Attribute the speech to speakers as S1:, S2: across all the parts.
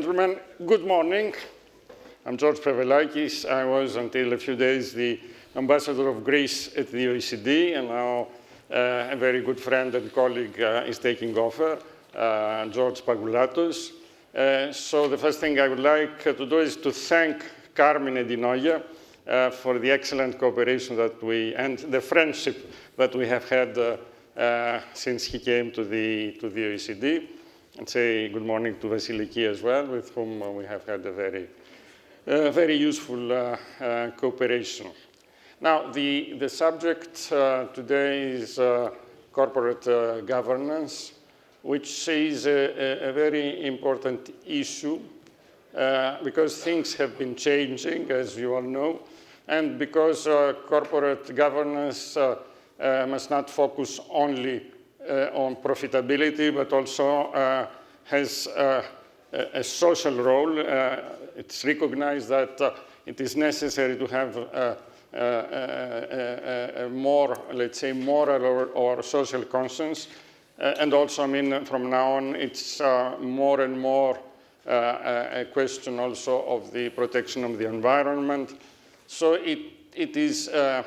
S1: gentlemen, good morning. I'm George Prevelakis. I was, until a few days, the ambassador of Greece at the OECD, and now a very good friend and colleague is taking over, George Pagoulatos. So the first thing I would like to do is to thank Carmine and Noia for the excellent cooperation that and the friendship that we have had since he came to the OECD. And say good morning to Vassiliki as well, with whom we have had a very useful cooperation. Now, the subject today is corporate governance, which is a very important issue because things have been changing, as you all know, and because corporate governance must not focus only on profitability, but also has a social role. It's recognized that it is necessary to have a more, let's say, moral or social conscience. And also, I mean, from now on, it's more and more a question also of the protection of the environment. So it is a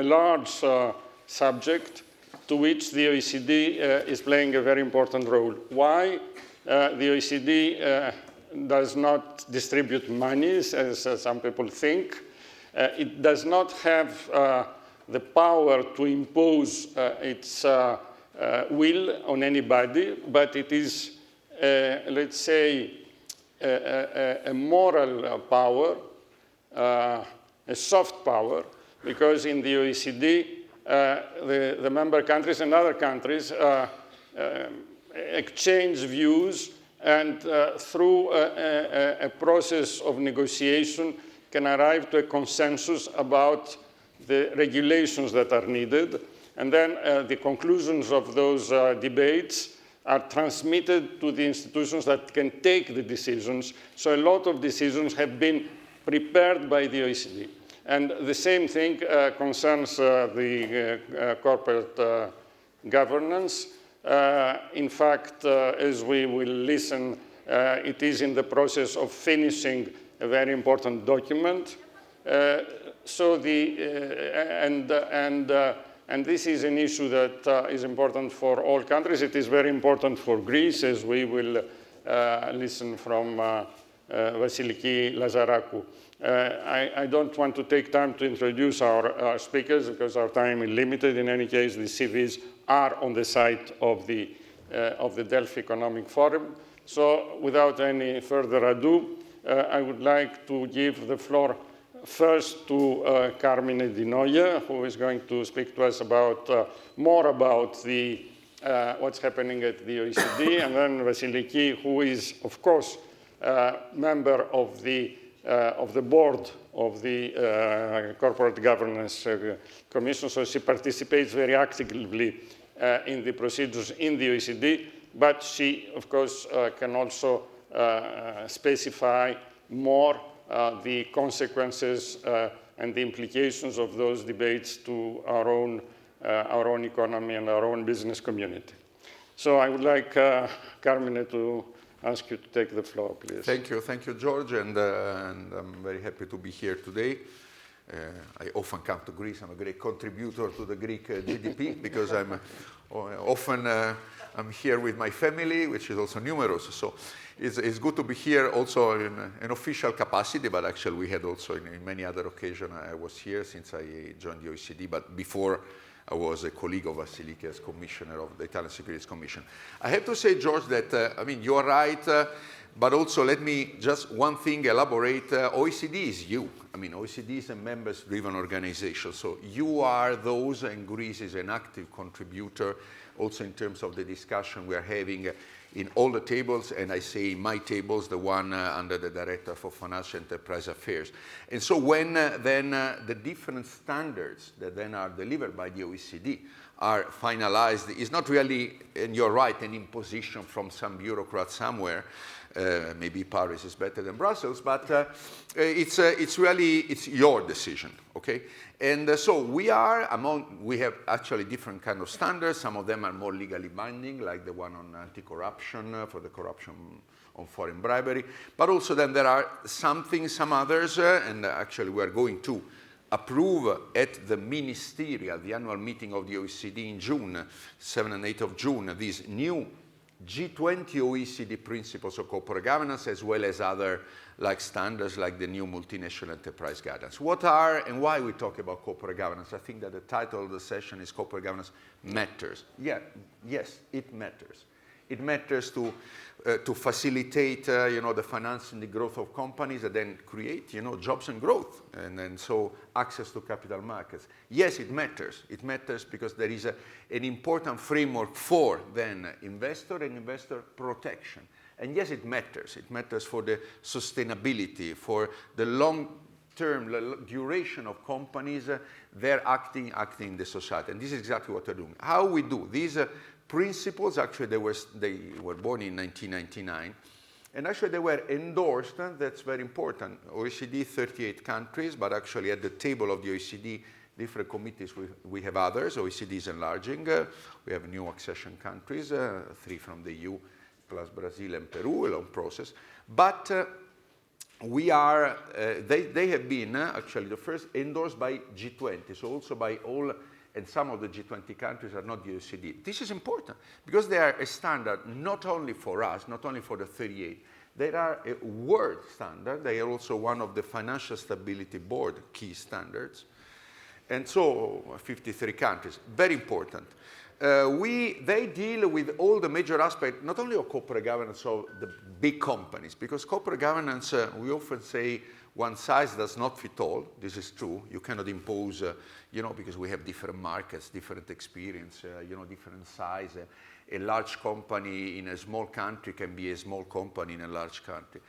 S1: large subject to which the OECD is playing a very important role. Why? The OECD does not distribute monies, as some people think. It does not have the power to impose its will on anybody, but it is, let's say, a moral power, a soft power, because in the OECD, the member countries and other countries exchange views and through a process of negotiation can arrive to a consensus about the regulations that are needed. And then the conclusions of those debates are transmitted to the institutions that can take the decisions. So a lot of decisions have been prepared by the OECD. And the same thing concerns the corporate governance. In fact, as we will listen, it is in the process of finishing a very important document. And this is an issue that is important for all countries. It is very important for Greece, as we will listen from Vassiliki Lazarakou. I don't want to take time to introduce our speakers because our time is limited. In any case, the CVs are on the site of the Delphi Economic Forum. So without any further ado, I would like to give the floor first to Carmine Di Noia, who is going to speak to us about more about what's happening at the OECD, and then Vassiliki, who is, of course, member of the board of the Corporate Governance Commission, so she participates very actively in the procedures in the OECD, but she, of course, can also specify more the consequences and the implications of those debates to our own economy and our own business community. So I would like Carmine to ask you to take the floor, please.
S2: Thank you, George, and I'm very happy to be here today. I often come to Greece. I'm a great contributor to the Greek GDP because I'm here with my family, which is also numerous. So it's good to be here also in an official capacity, but actually we had also in many other occasions I was here since I joined the OECD, but before I was a colleague of Vassiliki as commissioner of the Italian Securities Commission. I have to say, George, that, I mean, you are right, but also let me just one thing elaborate. OECD is you. I mean, OECD is a members-driven organization. So you are those, and Greece is an active contributor also in terms of the discussion we are having in all the tables, and I say my tables, the one under the Director for Financial Enterprise Affairs. And so when then the different standards that then are delivered by the OECD are finalized, it's not really, and you're right, an imposition from some bureaucrat somewhere. Maybe Paris is better than Brussels, but it's really your decision, okay? And so we have actually different kind of standards. Some of them are more legally binding, like the one on anti-corruption for the corruption on foreign bribery. But also then there are some others, and actually we are going to approve at the ministerial, the annual meeting of the OECD in June, 7 and 8 of June, these new G20 OECD principles of corporate governance, as well as other like standards like the new multinational enterprise guidance. What are and why we talk about corporate governance? I think that the title of the session is Corporate Governance Matters. Yeah, yes, it matters. It matters to facilitate, the financing, the growth of companies, and then create, jobs and growth, and so access to capital markets. Yes, it matters. It matters because there is an important framework for then investor and investor protection. And yes, it matters. It matters for the sustainability, for the long-term duration of companies. They're acting in the society, and this is exactly what we're doing. How we do these principles, actually they were born in 1999, and actually they were endorsed, that's very important. OECD, 38 countries, but actually at the table of the OECD, different committees, we have others. OECD is enlarging. We have new accession countries, 3 from the EU, plus Brazil and Peru, a long process. But we are, they have been actually the first endorsed by G20, so also by all, and some of the G20 countries are not the OECD. This is important because they are a standard not only for us, not only for the 38. They are a world standard. They are also one of the Financial Stability Board key standards. And so 53 countries, very important. They deal with all the major aspects, not only of corporate governance of the big companies, because corporate governance, we often say one size does not fit all. This is true. You cannot impose, because we have different markets, different experience, different size. A large company in a small country can be a small company in a large country.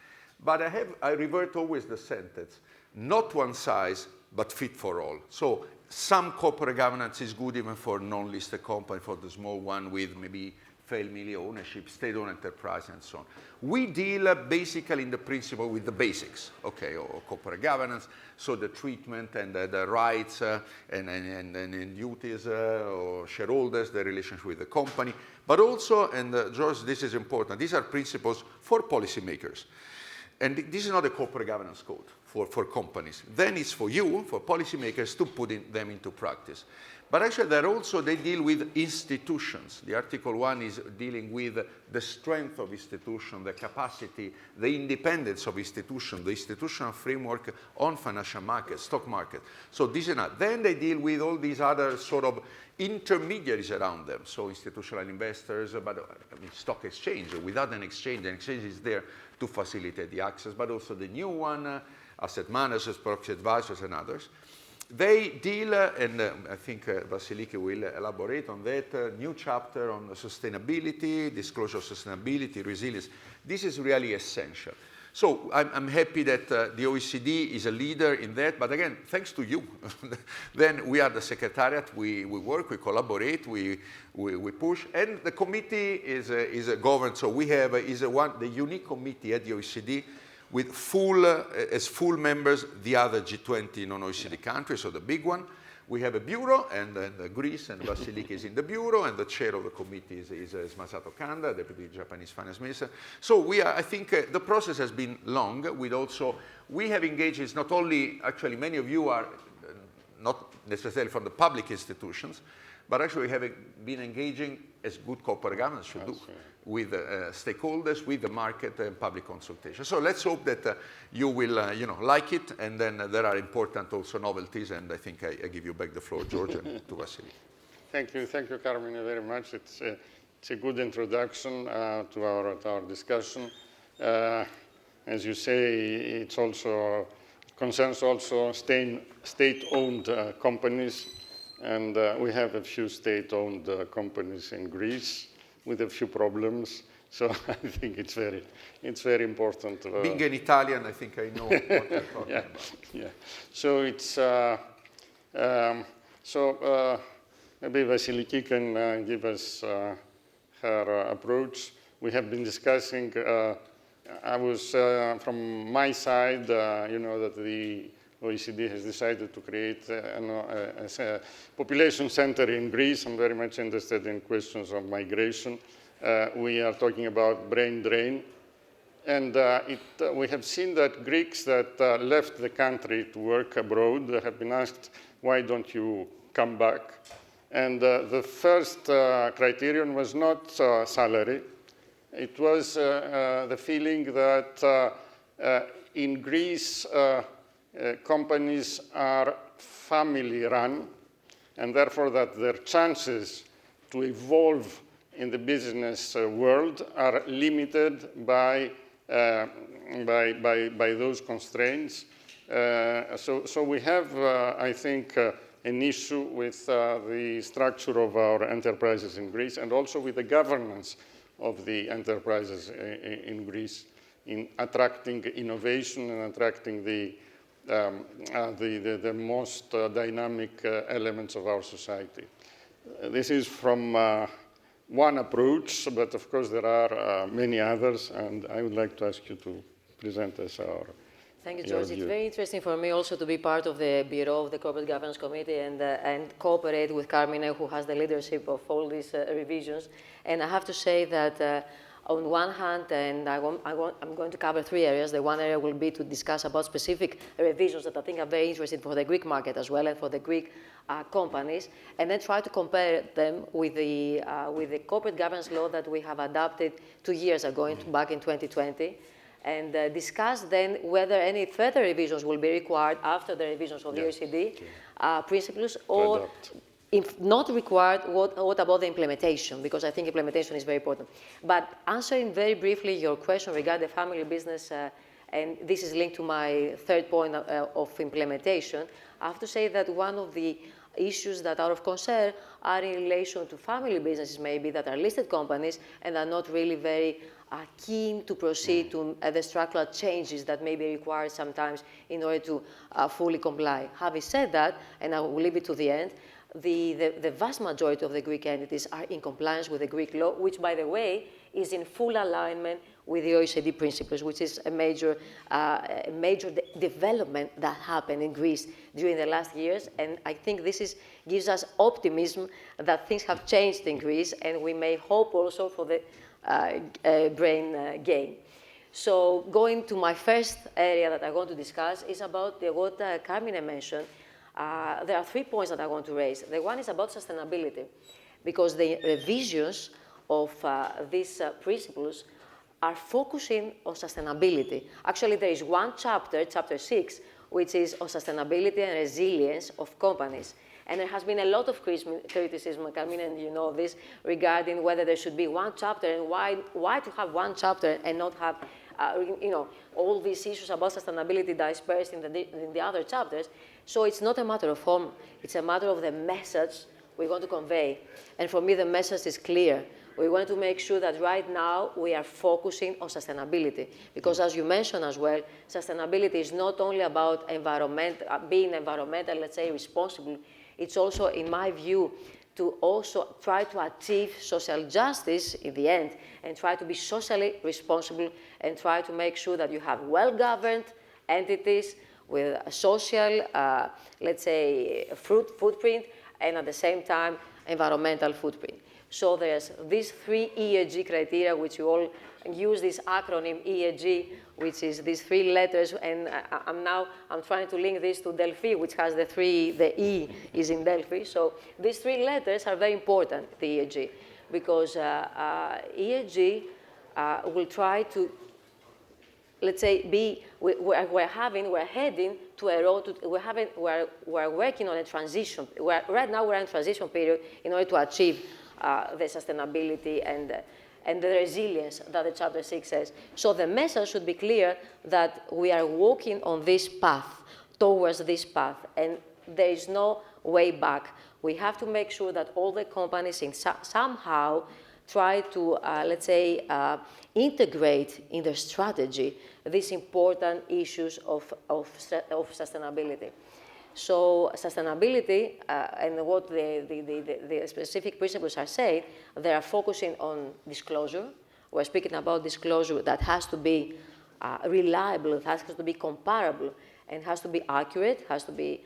S2: But I revert always the sentence, not one size, but fit for all. So some corporate governance is good even for non-listed company, for the small one with maybe family ownership, state-owned enterprise, and so on. We deal basically in the principle with the basics, okay, or corporate governance, so the treatment and the rights and duties or shareholders, the relationship with the company, but also, and George, this is important, these are principles for policymakers. And this is not a corporate governance code for companies. Then it's for you, for policymakers, to put them into practice. But actually, they deal with institutions. The Article 1 is dealing with the strength of institution, the capacity, the independence of institution, the institutional framework on financial markets, stock market. So this is not. Then they deal with all these other sort of intermediaries around them. So institutional investors, but stock exchange. Without an exchange is there to facilitate the access, but also the new one, asset managers, proxy advisors, and others. They deal, and I think Vassiliki will elaborate on that, new chapter on sustainability, disclosure of sustainability, resilience. This is really essential. So I'm happy that the OECD is a leader in that, but again, thanks to you. Then we are the secretariat, we work, we collaborate, we push, and the committee is governed, so we have the unique committee at the OECD with as full members the other G20 non-OECD countries, so the big one. We have a bureau, and Greece and Vassiliki is in the bureau, and the chair of the committee is Masato Kanda, deputy Japanese finance minister. So I think the process has been long. We have engaged, it's not only, actually many of you are not necessarily from the public institutions, but actually we have been engaging as good corporate governance should do, with stakeholders, with the market and public consultation. So let's hope that you will like it, and then there are important also novelties, and I think I give you back the floor, George, and to Vassiliki.
S1: Thank you, Carmine, very much. It's a good introduction to our discussion. As you say, it also concerns also state-owned companies. And we have a few state-owned companies in Greece with a few problems. So I think it's very important.
S2: Being an Italian, I think I know what you're talking about.
S1: Yeah. So it's maybe Vassiliki can give us her approach. We have been discussing. I was from my side. That the OECD has decided to create a population center in Greece. I'm very much interested in questions of migration. We are talking about brain drain. And we have seen that Greeks that left the country to work abroad have been asked, why don't you come back? And the first criterion was not salary. It was the feeling that in Greece, companies are family-run, and therefore that their chances to evolve in the business world are limited by those constraints. So we have, I think, an issue with the structure of our enterprises in Greece and also with the governance of the enterprises in Greece in attracting innovation and attracting the most dynamic elements of our society. This is from one approach, but of course there are many others, and I would like to ask you to present us our
S3: Thank you, George. It's very interesting for me also to be part of the Bureau of the Corporate Governance Committee and cooperate with Carmine, who has the leadership of all these revisions. And I have to say that on one hand, and I'm going to cover 3 areas. The one area will be to discuss about specific revisions that I think are very interesting for the Greek market as well and for the Greek companies, and then try to compare them with the corporate governance law that we have adopted 2 years ago, back in 2020. And discuss then whether any further revisions will be required after the revisions of the OECD principles, or if not required, what about the implementation? Because I think implementation is very important. But answering very briefly your question regarding the family business, and this is linked to my 3rd point of implementation, I have to say that one of the issues that are of concern are in relation to family businesses maybe that are listed companies and are not really very keen to proceed to the structural changes that may be required sometimes in order to fully comply. Having said that, and I will leave it to the end, the vast majority of the Greek entities are in compliance with the Greek law, which, by the way, is in full alignment with the OECD principles, which is a major development that happened in Greece during the last years. And I think this gives us optimism that things have changed in Greece, and we may hope also for the brain gain. So going to my first area that I want to discuss is about what Carmine mentioned. There are 3 points that I want to raise. The one is about sustainability, because the revisions of these principles are focusing on sustainability. Actually, there is one chapter, chapter 6, which is on sustainability and resilience of companies. And there has been a lot of criticism, Carmine, and you know this, regarding whether there should be one chapter and why to have one chapter and not have all these issues about sustainability dispersed in the other chapters. So it's not a matter of form, it's a matter of the message we want to convey. And for me, the message is clear. We want to make sure that right now we are focusing on sustainability. Because as you mentioned as well, sustainability is not only about being environmental, let's say, responsible. It's also, in my view, to also try to achieve social justice in the end and try to be socially responsible and try to make sure that you have well-governed entities with a social, let's say, footprint and at the same time, environmental footprint. So there's these 3 ESG criteria, which you all use this acronym ESG, which is these 3 letters, and I'm trying to link this to Delphi, which has the E is in Delphi. So these 3 letters are very important, the ESG, because ESG will try to, let's say, we're heading to a road, we're working on a transition. Right now we're in a transition period in order to achieve the sustainability and the resilience that the Chapter 6 says. So the message should be clear that we are walking on this path, towards this path, and there is no way back. We have to make sure that all the companies somehow try to, let's say, integrate in their strategy these important issues of sustainability. So sustainability and what the specific principles are saying, they are focusing on disclosure. We're speaking about disclosure that has to be reliable, it has to be comparable, and has to be accurate, has to be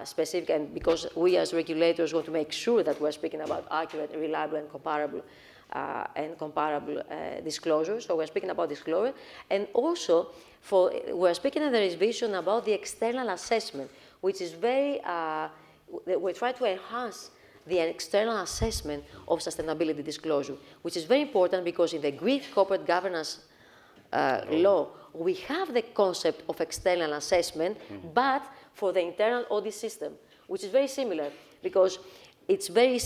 S3: specific, and because we as regulators want to make sure that we're speaking about accurate, reliable, and comparable and comparable disclosure. So we're speaking about disclosure. And also, we're speaking in the revision about the external assessment, which is very, we try to enhance the external assessment of sustainability disclosure, which is very important because in the Greek corporate governance law, we have the concept of external assessment, but for the internal audit system, which is very similar because it's very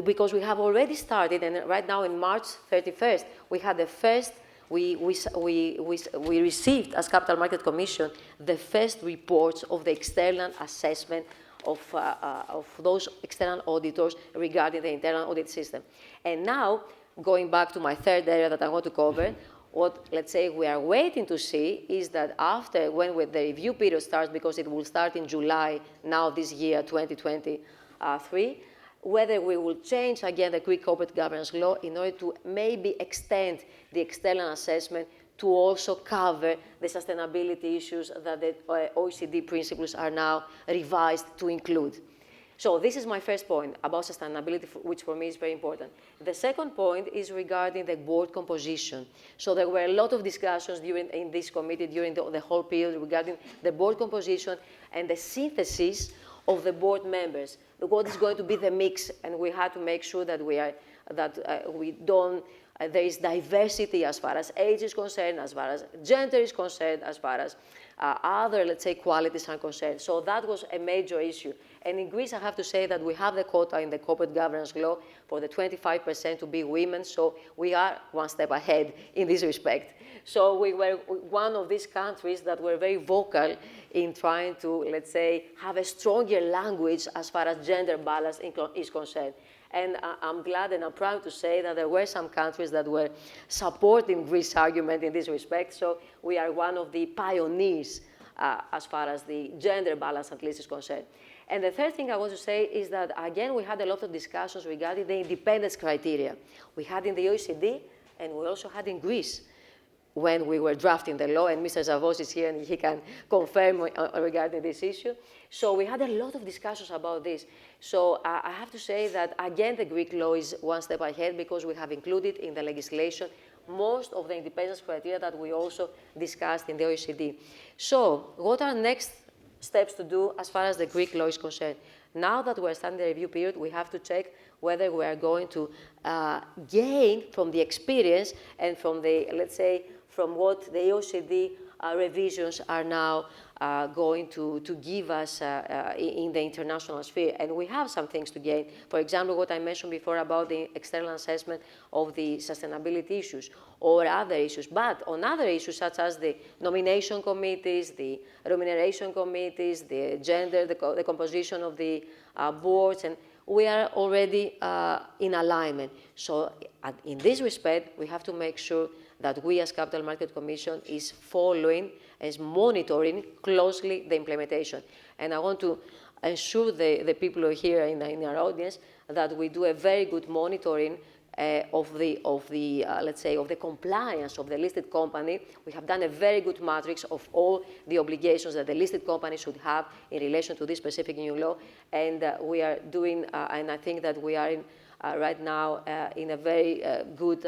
S3: because we have already started, and right now in March 31st, we had the first. We received as Capital Market Commission the first reports of the external assessment of those external auditors regarding the internal audit system. And now, going back to my third area that I want to cover, what, let's say, we are waiting to see is that after, when the review period starts, because it will start in July now this year, 2023, whether we will change again the Greek corporate governance law in order to maybe extend the external assessment to also cover the sustainability issues that the OECD principles are now revised to include. So this is my first point about sustainability, which for me is very important. The second point is regarding the board composition. So there were a lot of discussions in this committee during the whole period regarding the board composition and the synthesis of the board members. What is going to be the mix? And we had to make sure that there is diversity as far as age is concerned, as far as gender is concerned, as far as other, let's say, qualities are concerned. So that was a major issue. And in Greece, I have to say that we have the quota in the corporate governance law for the 25% to be women. So we are one step ahead in this respect. So we were one of these countries that were very vocal in trying to, let's say, have a stronger language as far as gender balance is concerned. And I'm glad and I'm proud to say that there were some countries that were supporting Greece's argument in this respect. So we are one of the pioneers as far as the gender balance at least is concerned. And the third thing I want to say is that, again, we had a lot of discussions regarding the independence criteria. We had in the OECD, and we also had in Greece when we were drafting the law, and Mr. Zavos is here and he can confirm regarding this issue. So we had a lot of discussions about this. So I have to say that, again, the Greek law is one step ahead because we have included in the legislation most of the independence criteria that we also discussed in the OECD. So what are next steps to do as far as the Greek law is concerned? Now that we're starting the review period, we have to check whether we are going to gain from the experience and from the, let's say, from what the OECD revisions are now going to give us in the international sphere. And we have some things to gain. For example, what I mentioned before about the external assessment of the sustainability issues or other issues. But on other issues, such as the nomination committees, the remuneration committees, the gender, the composition of the boards, and we are already in alignment. So in this respect, we have to make sure that we as Capital Market Commission is following, is monitoring closely the implementation. And I want to ensure the people who are here in our audience that we do a very good monitoring of the compliance of the listed company. We have done a very good matrix of all the obligations that the listed company should have in relation to this specific new law. And we are doing, and I think that we are in, right now in a very good,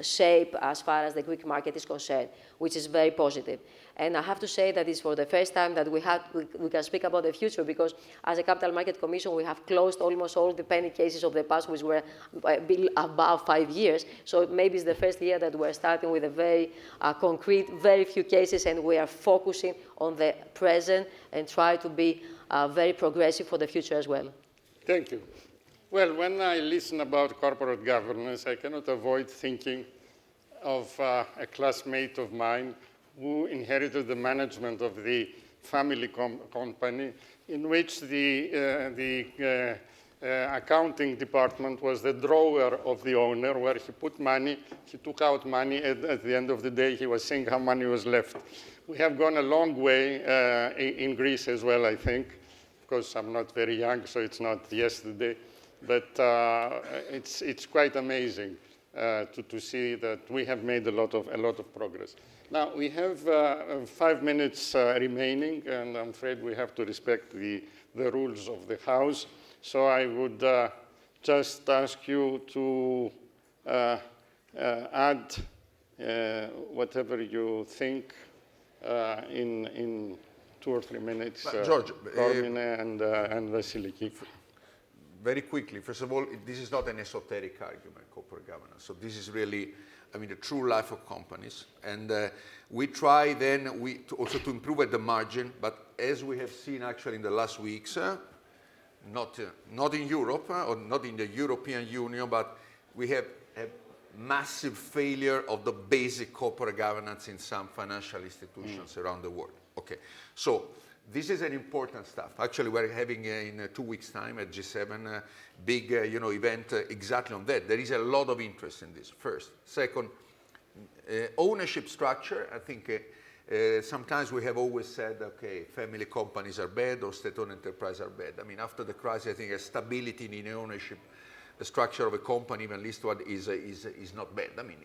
S3: shape as far as the Greek market is concerned, which is very positive. And I have to say that it's for the first time that we can speak about the future, because as a Capital Market Commission, we have closed almost all the penny cases of the past, which were above 5 years. So maybe it's the first year that we're starting with a very concrete, very few cases, and we are focusing on the present and try to be very progressive for the future as well.
S1: Thank you. Well, when I listen about corporate governance, I cannot avoid thinking of a classmate of mine who inherited the management of the family company, in which the accounting department was the drawer of the owner, where he put money, he took out money, and at the end of the day, he was seeing how money was left. We have gone a long way in Greece as well, I think. Of course, I'm not very young, so it's not yesterday. But it's quite amazing to see that we have made a lot of progress. Now, we have 5 minutes remaining, and I'm afraid we have to respect the rules of the House. So I would just ask you to add whatever you think in 2 or 3 minutes,
S2: George,
S1: Carmine and Vassiliki.
S2: Very quickly, first of all, this is not an esoteric argument, corporate governance. So this is really, I mean, the true life of companies. And we try then also to improve at the margin, but as we have seen actually in the last weeks, not in Europe or not in the European Union, but we have massive failure of the basic corporate governance in some financial institutions around the world. Okay, so this is an important stuff. Actually, we're having in 2 weeks' time at G7 a big event exactly on that. There is a lot of interest in this, first. Second, ownership structure. I think sometimes we have always said, okay, family companies are bad or state-owned enterprises are bad. I mean, after the crisis, I think a stability in ownership, the structure of a company, even least one, is not bad. I mean,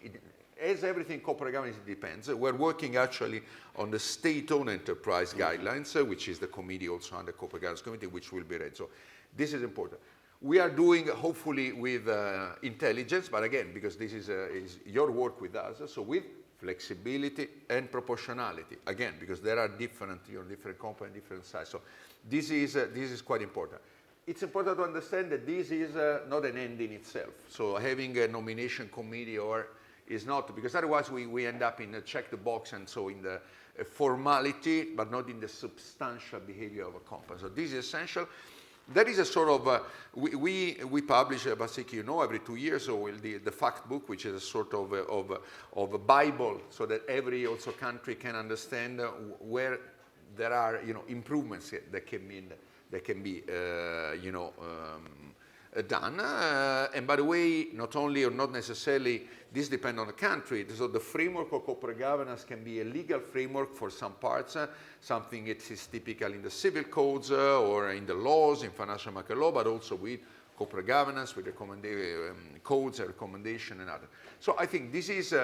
S2: as everything corporate governance, it depends. We're working actually on the state-owned enterprise guidelines, which is the committee also under corporate governance committee, which will be read. So this is important. We are doing, hopefully, with intelligence, but again, because this is your work with us, so with flexibility and proportionality. Again, because there are different companies, different sizes. So this is quite important. It's important to understand that this is not an end in itself. So having a nomination committee is not, because otherwise we end up in a check the box and so in the formality, but not in the substantial behavior of a company. So this is essential. There is a sort of, we publish, Vassiliki, every 2 years, so the fact book, which is a sort of a Bible, so that every also country can understand where there are, improvements that can be done. And by the way, not only or not necessarily, this depends on the country. So the framework of corporate governance can be a legal framework for some parts, something that is typical in the civil codes or in the laws, in financial market law, but also with corporate governance, with codes and recommendation and others. So I think this is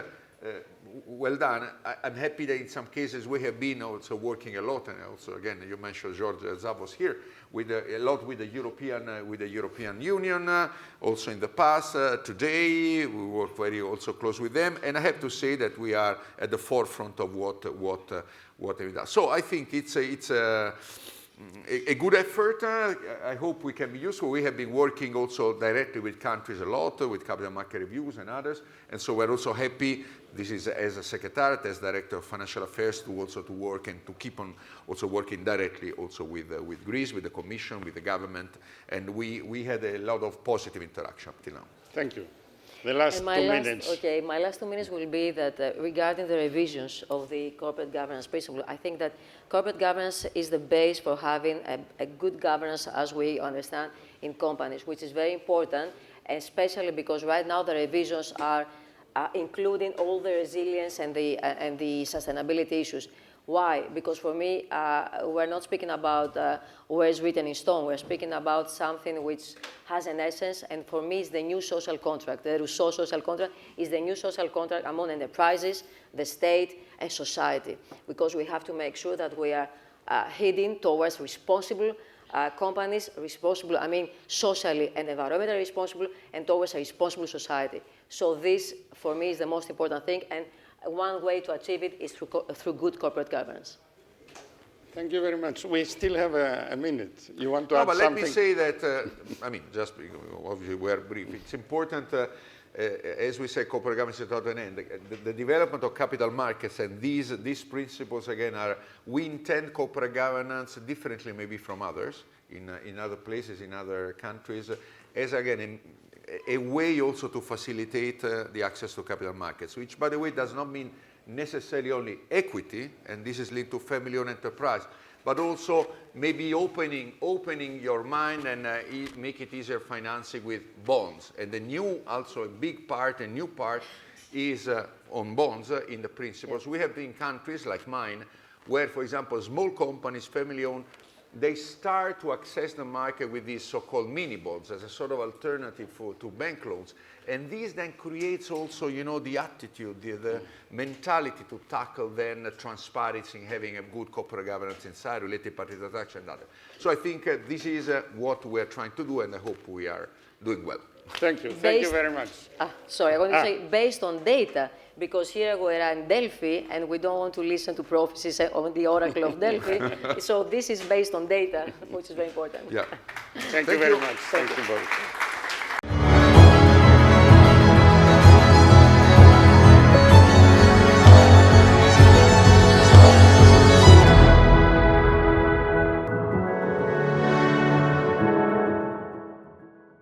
S2: well done. I'm happy that in some cases we have been also working a lot, and also again you mentioned George Zavos here, with a lot with the European Union, also in the past. Today we work very also close with them, and I have to say that we are at the forefront of what we do. So I think it's a good effort. I hope we can be useful. We have been working also directly with countries a lot, with capital market reviews and others, and so we're also happy. This is as a secretariat, as director of financial affairs, to work and to keep on also working directly also with Greece, with the Commission, with the government, and we had a lot of positive interaction up till now.
S1: Thank you. The last 2 minutes.
S3: Okay, my last 2 minutes will be that regarding the revisions of the corporate governance principle, I think that corporate governance is the base for having a good governance, as we understand, in companies, which is very important, especially because right now the revisions are including all the resilience and the sustainability issues. Why? Because for me, we're not speaking about words written in stone. We're speaking about something which has an essence, and for me, it's the new social contract. The Rousseau social contract is the new social contract among enterprises, the state, and society, because we have to make sure that we are heading towards responsible companies, responsible, I mean, socially and environmentally responsible, and towards a responsible society. So this, for me, is the most important thing, and one way to achieve it is through good corporate governance.
S2: Thank you very much. We still have a minute. You want to add something? Let me say that, I mean, just because obviously we're brief. It's important, as we say, corporate governance is not an end. The development of capital markets and these principles, again, we intend corporate governance differently maybe from others in other places, in other countries, as, again, a way also to facilitate the access to capital markets, which, by the way, does not mean necessarily only equity, and this is linked to family-owned enterprise, but also maybe opening your mind and make it easier financing with bonds. And the new, also a big part, a new part, is on bonds in the principles. We have been countries like mine where, for example, small companies, family-owned, they start to access the market with these so-called mini bonds as a sort of alternative to bank loans. And this then creates also, the attitude, the mentality to tackle then transparency, having a good corporate governance inside, related party transaction and others. So I think this is what we're trying to do, and I hope we are doing well.
S1: Thank you. Thank you very much.
S3: Sorry, I want to say based on data, because here we are in Delphi and we don't want to listen to prophecies on the oracle of Delphi. So this is based on data, which is very important.
S2: Yeah.
S1: Thank you very much. Thank you both.